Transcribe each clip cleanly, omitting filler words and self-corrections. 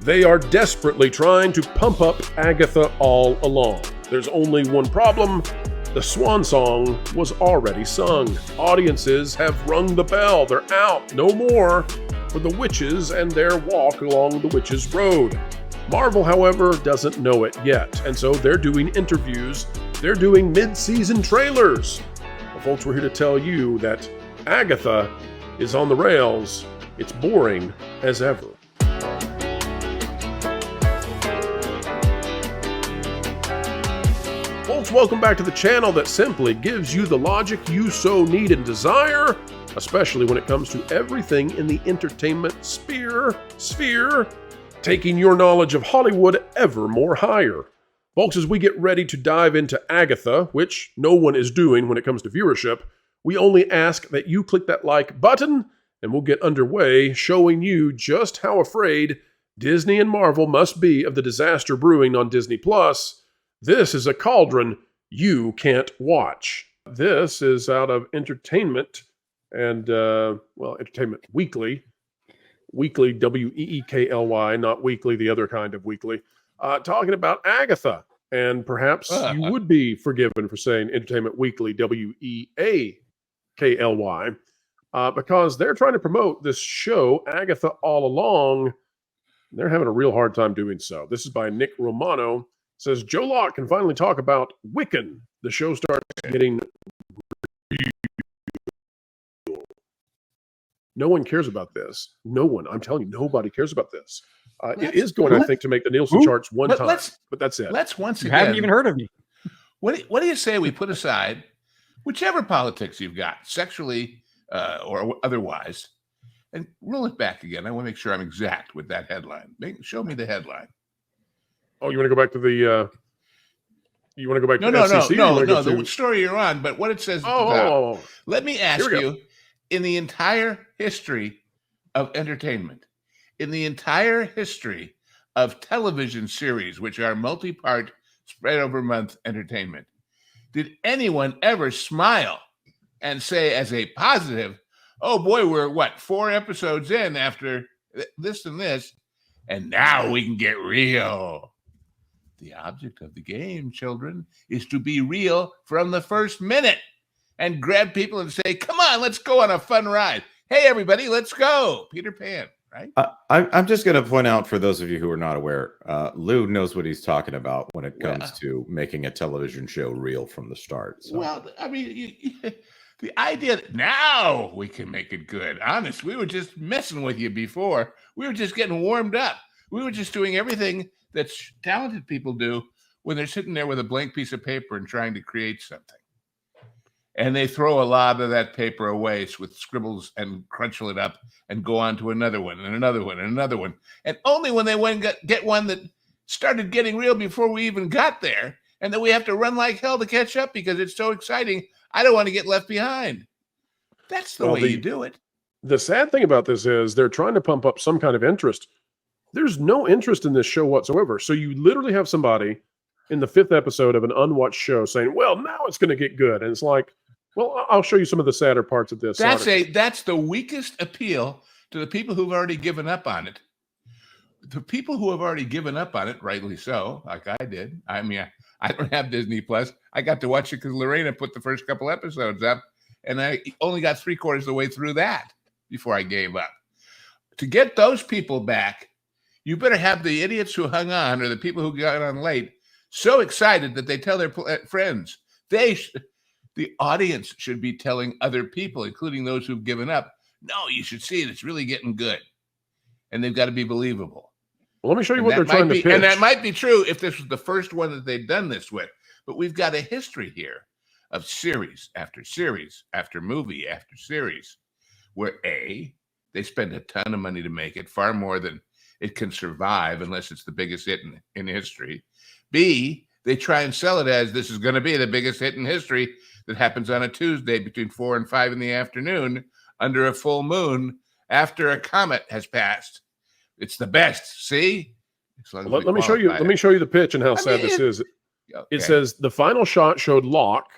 They are desperately trying to pump up Agatha all along. There's only one problem. The swan song was already sung. Audiences have rung the bell. They're out. No more for the witches and their walk along the witches' road. Marvel, however, doesn't know it yet, and so they're doing interviews. They're doing mid-season trailers. Well, folks, we're here to tell you that Agatha is on the rails. It's boring as ever. Folks, welcome back to the channel that simply gives you the logic you so need and desire, especially when it comes to everything in the entertainment sphere, taking your knowledge of Hollywood ever more higher. Folks, as we get ready to dive into Agatha, which no one is doing when it comes to viewership, we only ask that you click that like button, and we'll get underway, showing you just how afraid Disney and Marvel must be of the disaster brewing on Disney+. This is a cauldron you can't watch. This is out of Entertainment and, Entertainment Weekly. Weekly, W-E-E-K-L-Y, not weekly, the other kind of weekly. Talking about Agatha. And perhaps you would be forgiven for saying Entertainment Weekly, W-E-A-K-L-Y, because they're trying to promote this show, Agatha All Along. They're having a real hard time doing so. This is by Nick Romano. Says, Joe Locke can finally talk about Wiccan. The show starts getting real. No one cares about this. No one. I'm telling you, nobody cares about this. It is going, I think, to make the Nielsen charts one time, but that's it. Let's once again. You haven't even heard of me. What do you say we put aside whichever politics you've got, sexually or otherwise, and roll it back again? I want to make sure I'm exact with that headline. Show me the headline. Oh, you want to go back to the? You want to go back to the FCC? No. The story you're on, but what it says. Let me ask you: in the entire history of entertainment, in the entire history of television series, which are multi-part, spread over month entertainment, did anyone ever smile and say, as a positive, "Oh boy, we're 4 episodes in after this and this, and now we can get real"? The object of the game, children, is to be real from the first minute and grab people and say, "Come on, let's go on a fun ride. Hey, everybody, let's go." Peter Pan, right? I'm just going to point out for those of you who are not aware, Lou knows what he's talking about when it comes to making a television show real from the start. So. Well, I mean, the idea that now we can make it good. Honest, we were just messing with you before. We were just getting warmed up. We were just doing everything that talented people do when they're sitting there with a blank piece of paper and trying to create something. And they throw a lot of that paper away with scribbles and crunchel it up and go on to another one and another one and another one. And only when they get one that started getting real before we even got there, and then we have to run like hell to catch up because it's so exciting. I don't want to get left behind. That's the way you do it. The sad thing about this is they're trying to pump up some kind of interest. There's no interest in this show whatsoever. So you literally have somebody in the 5th episode of an unwatched show saying, well, now it's going to get good. And it's like, well, I'll show you some of the sadder parts of this. That's the weakest appeal to the people who've already given up on it. The people who have already given up on it, rightly so, like I did. I mean, I don't have Disney Plus. I got to watch it because Lorena put the first couple episodes up, and I only got 3/4 of the way through that before I gave up. To get those people back, you better have the idiots who hung on, or the people who got on late, so excited that they tell their friends. The audience should be telling other people, including those who've given up, no, you should see it. It's really getting good. And they've got to be believable. Well, let me show you what they're trying to pitch. And that might be true if this was the first one that they'd done this with. But we've got a history here of series after series after movie after series where A, they spend a ton of money to make it, far more than it can survive unless it's the biggest hit in history. B, they try and sell it as this is going to be the biggest hit in history that happens on a Tuesday between 4 and 5 in the afternoon under a full moon after a comet has passed. It's the best. See? Let me show you. Let me show you the pitch and how sad this is. Okay. It says the final shot showed Locke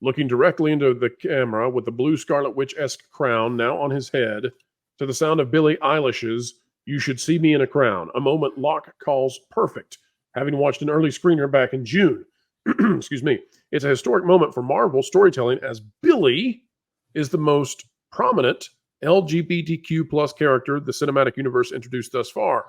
looking directly into the camera with the blue Scarlet Witch-esque crown now on his head, to the sound of Billie Eilish's You should see me in a crown. A moment Locke calls perfect, having watched an early screener back in June. Excuse me. It's a historic moment for Marvel storytelling, as Billy is the most prominent LGBTQ plus character the cinematic universe introduced thus far.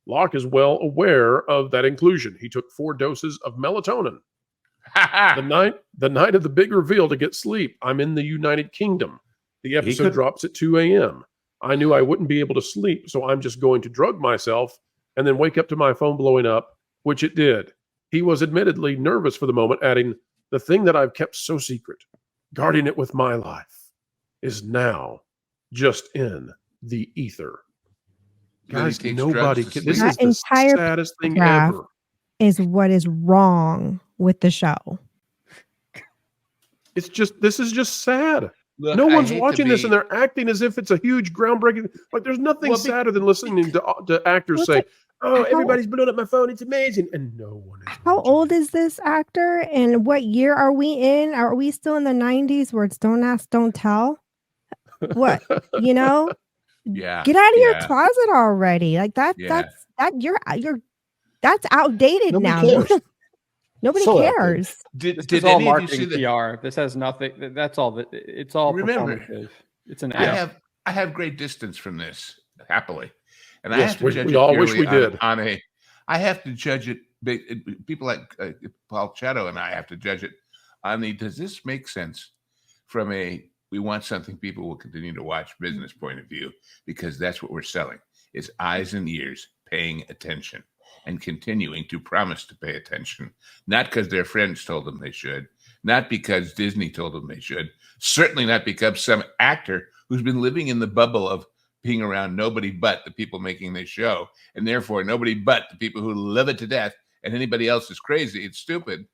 Locke is well aware of that inclusion. He took 4 doses of melatonin. the night of the big reveal to get sleep. I'm in the United Kingdom. The episode drops at 2 a.m. I knew I wouldn't be able to sleep, so I'm just going to drug myself and then wake up to my phone blowing up, which it did. He was admittedly nervous for the moment, adding, the thing that I've kept so secret, guarding it with my life, is now just in the ether. Guys, nobody can. This is the saddest thing ever. Is what is wrong with the show. This is just sad. Look, no one's watching this and they're acting as if it's a huge groundbreaking. Like, there's nothing sadder than listening to actors say, everybody's blowing up my phone. It's amazing. And no one is. How old is this actor? And what year are we in? Are we still in the 90s where it's don't ask, don't tell? What? Yeah. Get out of your closet already. Like that's outdated now. Nobody cares. This is all marketing PR. This has nothing. That's all. It's all performative. It's an app. I have great distance from this, happily, and I have to judge we all wish we did. I have to judge it. People like Paul Chatto and I have to judge it on the. Does this make sense from a? We want something people will continue to watch business point of view, because that's what we're selling. It's eyes and ears paying attention and continuing to promise to pay attention, not because their friends told them they should, not because Disney told them they should, certainly not because some actor who's been living in the bubble of being around nobody but the people making this show, and therefore nobody but the people who love it to death, and anybody else is crazy, it's stupid.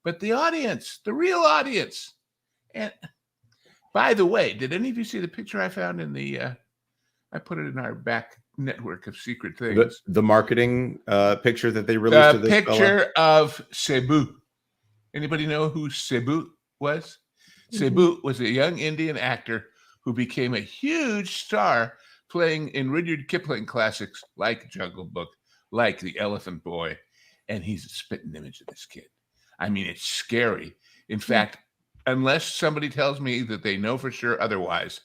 But the audience, the real audience. And by the way, did any of you see the picture I found in the, I put it in our back network of secret things. The marketing picture that they released. The picture of Cebu. Anybody know who Cebu was? Cebu was a young Indian actor who became a huge star playing in Rudyard Kipling classics like Jungle Book, like The Elephant Boy. And he's a spitting image of this kid. I mean, it's scary. In fact, unless somebody tells me that they know for sure otherwise,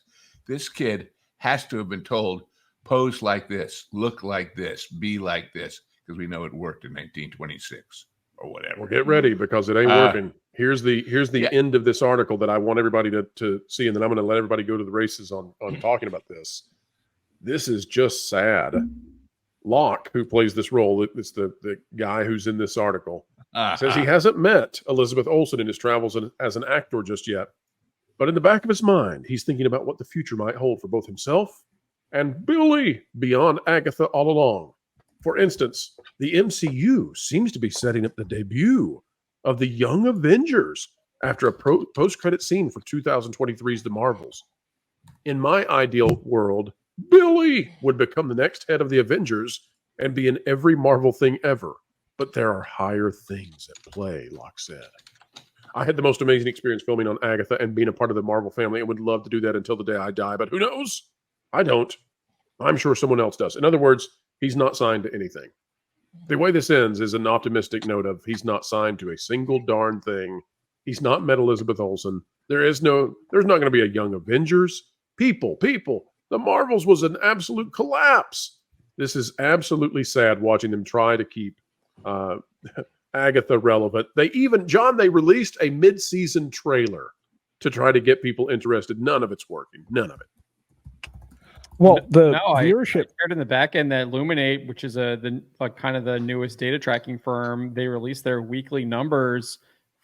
this kid has to have been told, pose like this, look like this, be like this, because we know it worked in 1926 or whatever. Well, get ready, because it ain't working. Here's the end of this article that I want everybody to see, and then I'm going to let everybody go to the races on talking about this. This is just sad. Locke, who plays this role, it's the guy who's in this article, says he hasn't met Elizabeth Olsen in his travels as an actor just yet. But in the back of his mind, he's thinking about what the future might hold for both himself and Billy beyond Agatha all along. For instance, the MCU seems to be setting up the debut of the Young Avengers after a post-credit scene for 2023's The Marvels. In my ideal world, Billy would become the next head of the Avengers and be in every Marvel thing ever. But there are higher things at play, Locke said. I had the most amazing experience filming on Agatha and being a part of the Marvel family, and would love to do that until the day I die. But who knows? I don't. I'm sure someone else does. In other words, he's not signed to anything. The way this ends is an optimistic note of he's not signed to a single darn thing. He's not met Elizabeth Olsen. There's not going to be a Young Avengers. People. The Marvels was an absolute collapse. This is absolutely sad watching them try to keep Agatha relevant. They released a mid-season trailer to try to get people interested. None of it's working. None of it. Well, viewership. I heard in the back end that Illuminate, which is kind of the newest data tracking firm, they released their weekly numbers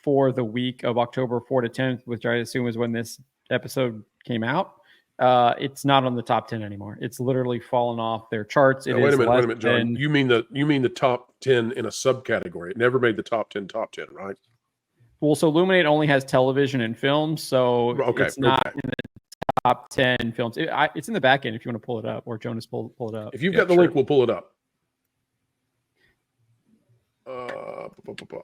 for the week of October 4 to 10th, which I assume is when this episode came out. It's not on the top 10 anymore. It's literally fallen off their charts. Wait a minute, John. You mean the top 10 in a subcategory? It never made the top 10, right? Well, so Illuminate only has television and film, so it's not in the top 10 films. It's in the back end if you want to pull it up, or Jonas pull it up. If you've got the link, we'll pull it up.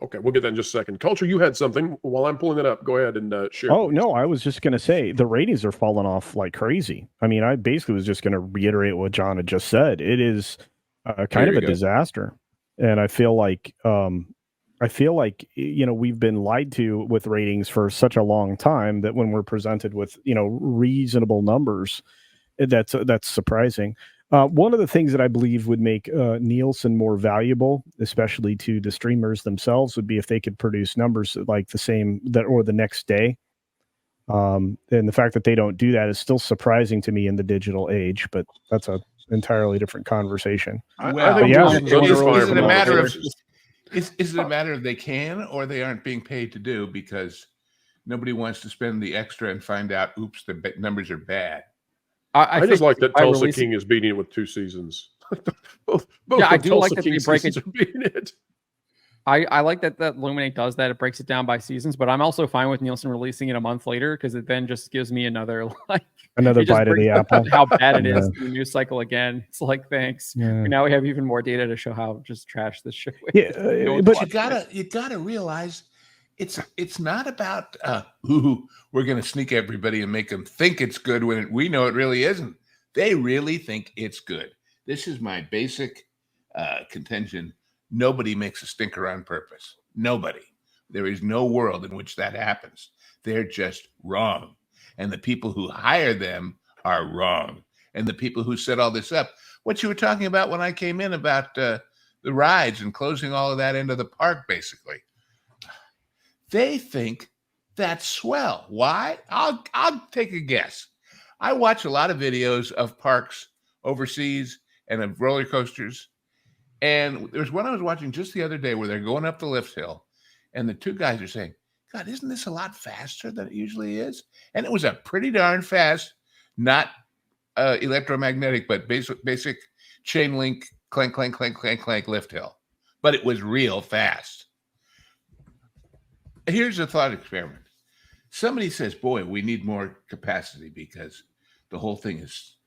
Okay, we'll get that in just a second. Culture, you had something. While I'm pulling it up, go ahead and share. Oh, no, I was just going to say the ratings are falling off like crazy. I mean, I basically was just going to reiterate what John had just said. It is kind of a disaster. And I feel like, we've been lied to with ratings for such a long time that when we're presented with, reasonable numbers, that's surprising. One of the things that I believe would make Nielsen more valuable, especially to the streamers themselves, would be if they could produce numbers like the same or the next day. And the fact that they don't do that is still surprising to me in the digital age, but that's an entirely different conversation. Well, I think is it a matter of is it a matter of they can or they aren't being paid to do because nobody wants to spend the extra and find out, oops, the numbers are bad. I just like that Tulsa King is beating it with 2 seasons. both I do Tulsa like that King they break it. Are beating it. I like that Illuminate does that. It breaks it down by seasons, but I'm also fine with Nielsen releasing it a month later because it then just gives me another bite of the apple. How bad it is. The news cycle again. It's like, thanks. Yeah. Now we have even more data to show how just trash this show is. Yeah, but you gotta realize it's not about we're gonna sneak everybody and make them think it's good when we know it really isn't. They really think it's good. This is my basic contention. Nobody makes a stinker on purpose. Nobody. There is no world in which that happens. They're just wrong. And the people who hire them are wrong. And the people who set all this up, what you were talking about when I came in about the rides and closing all of that into the park, basically. They think that's swell. Why? I'll take a guess. I watch a lot of videos of parks overseas and of roller coasters. And there's one I was watching just the other day where they're going up the lift hill, and the 2 guys are saying, God, isn't this a lot faster than it usually is? And it was a pretty darn fast, not electromagnetic, but basic chain link, clank, clank, clank, clank, clank lift hill. But it was real fast. Here's a thought experiment. Somebody says, boy, we need more capacity because the whole thing it's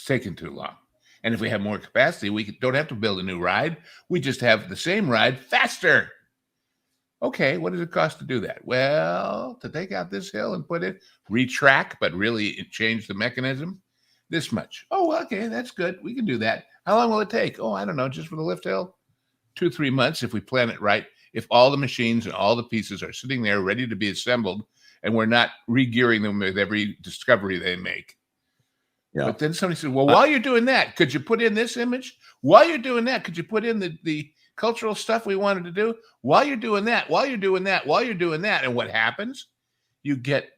taking too long. And if we have more capacity, we don't have to build a new ride. We just have the same ride faster. Okay, what does it cost to do that? Well, to take out this hill and put it, retrack, but really change the mechanism, this much. Oh, okay, that's good. We can do that. How long will it take? Oh, I don't know, just for the lift hill? 2-3 months if we plan it right. If all the machines and all the pieces are sitting there ready to be assembled and we're not re-gearing them with every discovery they make. Yeah. But then somebody said, well, while you're doing that, could you put in this image? While you're doing that, could you put in the cultural stuff we wanted to do? While you're doing that, while you're doing that, while you're doing that. And what happens? You get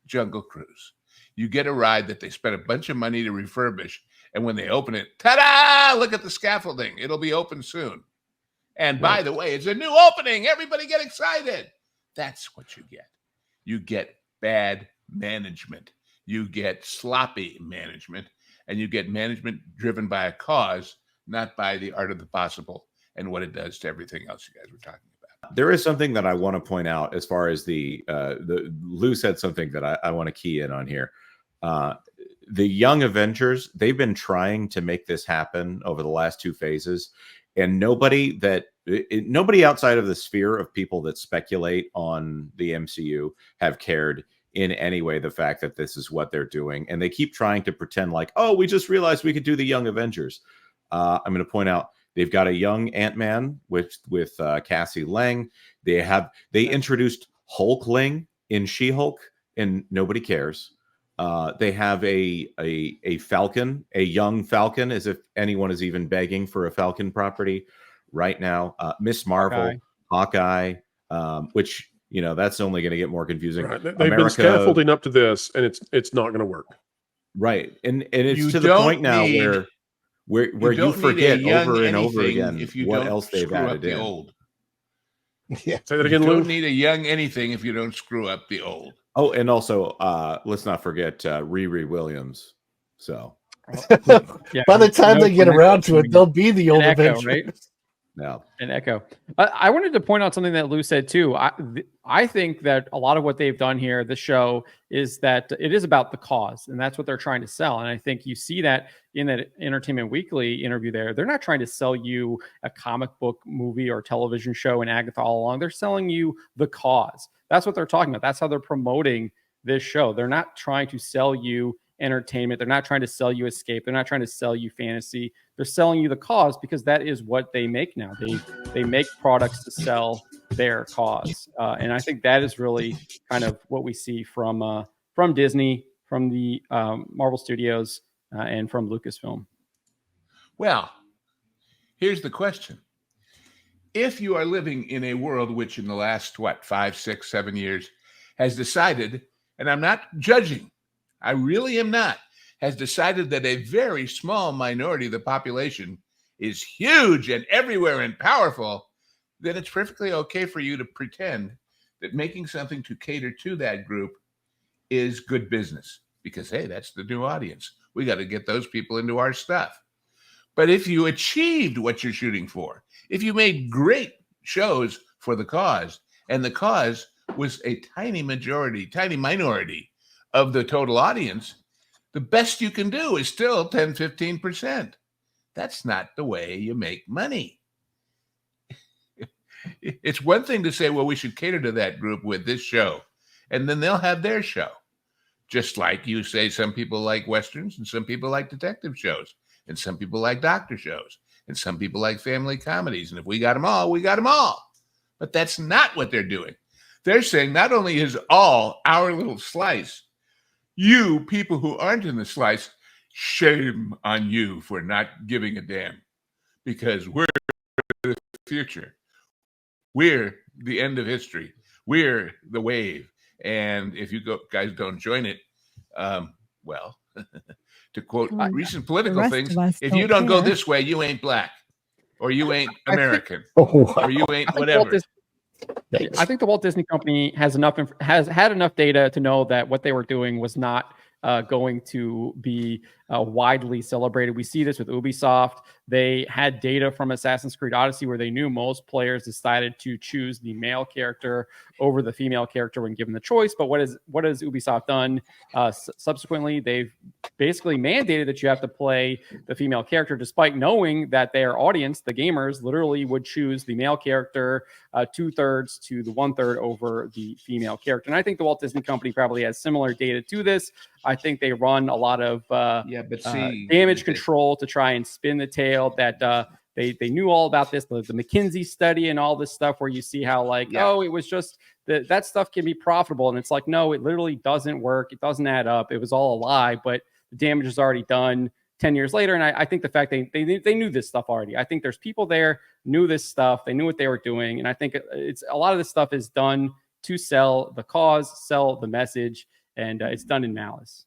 Jungle Cruise. You get a ride that they spent a bunch of money to refurbish. And when they open it, ta-da! Look at the scaffolding. It'll be open soon. And by the way, it's a new opening. Everybody get excited. That's what you get. You get bad management. You get sloppy management, and you get management driven by a cause, not by the art of the possible and what it does to everything else you guys were talking about. There is something that I want to point out as far as the Lou said something that I want to key in on here. The Young Avengers, they've been trying to make this happen over the last 2 phases, and nobody outside of the sphere of people that speculate on the MCU have cared in any way the fact that this is what they're doing, and they keep trying to pretend like, oh, we just realized we could do the Young Avengers. I'm going to point out they've got a young Ant-Man with Cassie Lang. They introduced Hulkling in She-Hulk, and nobody cares. They have a Falcon, a young Falcon, as if anyone is even begging for a Falcon property right now. Miss Marvel, Hawkeye, which, that's only going to get more confusing. Right. They've been scaffolding up to this, and it's not going to work. Right, and it's to the point now where you forget over and over again what else they've added in. Old. Yeah. Say that again, Lou. You don't need a young anything if you don't screw up the old. Oh, and also, let's not forget Riri Williams. So, by the time they get around to it, they'll be the old Avengers. Right? Yeah. An echo. I wanted to point out something that Lou said too. I think that a lot of what they've done here, this show, is that it is about the cause, and that's what they're trying to sell. And I think you see that in that Entertainment Weekly interview there. They're not trying to sell you a comic book, movie, or television show in Agatha all along. They're selling you the cause. That's what they're talking about. That's how they're promoting this show. They're not trying to sell you entertainment. They're not trying to sell you escape. They're not trying to sell you fantasy. They're selling you the cause, because that is what they make now. They make products to sell their cause, and I think that is really kind of what we see from Disney, from the Marvel Studios, and from Lucasfilm. Well, here's the question: if you are living in a world which, in the last 5, 6, 7 years, has decided, and I'm not judging, I really am not, has decided that a very small minority of the population is huge and everywhere and powerful, then it's perfectly okay for you to pretend that making something to cater to that group is good business. Because, hey, that's the new audience. We got to get those people into our stuff. But if you achieved what you're shooting for, if you made great shows for the cause, and the cause was a tiny minority of the total audience, the best you can do is still 10, 15%. That's not the way you make money. It's one thing to say, well, we should cater to that group with this show, and then they'll have their show. Just like you say, some people like Westerns, and some people like detective shows, and some people like doctor shows, and some people like family comedies. And if we got them all, we got them all. But that's not what they're doing. They're saying not only is all our little slice, you people who aren't in the slice, shame on you for not giving a damn, because we're the future. We're the end of history. We're the wave. And if you guys don't join it, well, to quote recent political things, if you don't go this way, you ain't black, or you ain't American, or you ain't whatever. I think the Walt Disney Company has had enough data to know that what they were doing was not going to be widely celebrated. We see this with Ubisoft. They had data from Assassin's Creed Odyssey where they knew most players decided to choose the male character over the female character when given the choice. But what has Ubisoft done subsequently? They've basically mandated that you have to play the female character, despite knowing that their audience, the gamers, literally would choose the male character 2/3 to the 1/3 over the female character. And I think the Walt Disney Company probably has similar data to this. I think they run a lot of damage control to try and spin the tale that they knew all about this, the McKinsey study and all this stuff, where you see how it was just that stuff can be profitable. And it's like, no, it literally doesn't work. It doesn't add up. It was all a lie, but the damage is already done 10 years later. And I think the fact they knew this stuff already. I think there's people there knew this stuff. They knew what they were doing. And I think it's a lot of this stuff is done to sell the cause, sell the message, and it's done in malice.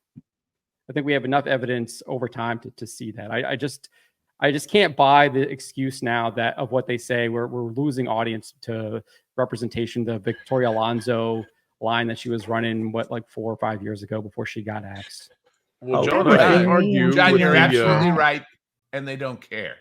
I think we have enough evidence over time to see that. I just can't buy the excuse now that of what they say we're losing audience to representation. The Victoria Alonso line that she was running 4 or 5 years ago before she got axed. Well, John, I can't argue. John, you're absolutely right, and they don't care.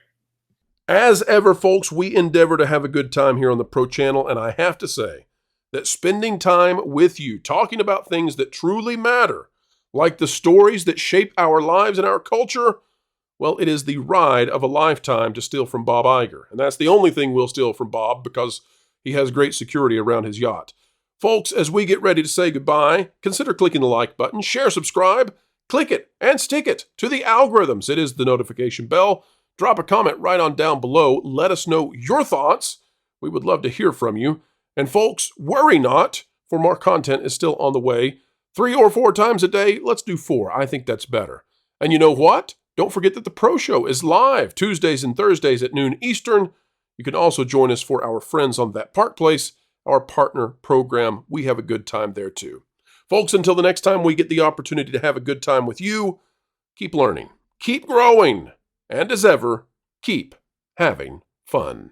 As ever, folks, we endeavor to have a good time here on the Pro Channel, and I have to say that spending time with you, talking about things that truly matter, like the stories that shape our lives and our culture, well, it is the ride of a lifetime to steal from Bob Iger. And that's the only thing we'll steal from Bob, because he has great security around his yacht. Folks, as we get ready to say goodbye, consider clicking the like button, share, subscribe, click it, and stick it to the algorithms. It is the notification bell. Drop a comment right on down below. Let us know your thoughts. We would love to hear from you. And folks, worry not, for more content is still on the way. 3 or 4 times a day, let's do 4. I think that's better. And you know what? Don't forget that the Pro Show is live Tuesdays and Thursdays at noon Eastern. You can also join us for our friends on That Park Place, our partner program. We have a good time there too. Folks, until the next time we get the opportunity to have a good time with you, keep learning, keep growing, and as ever, keep having fun.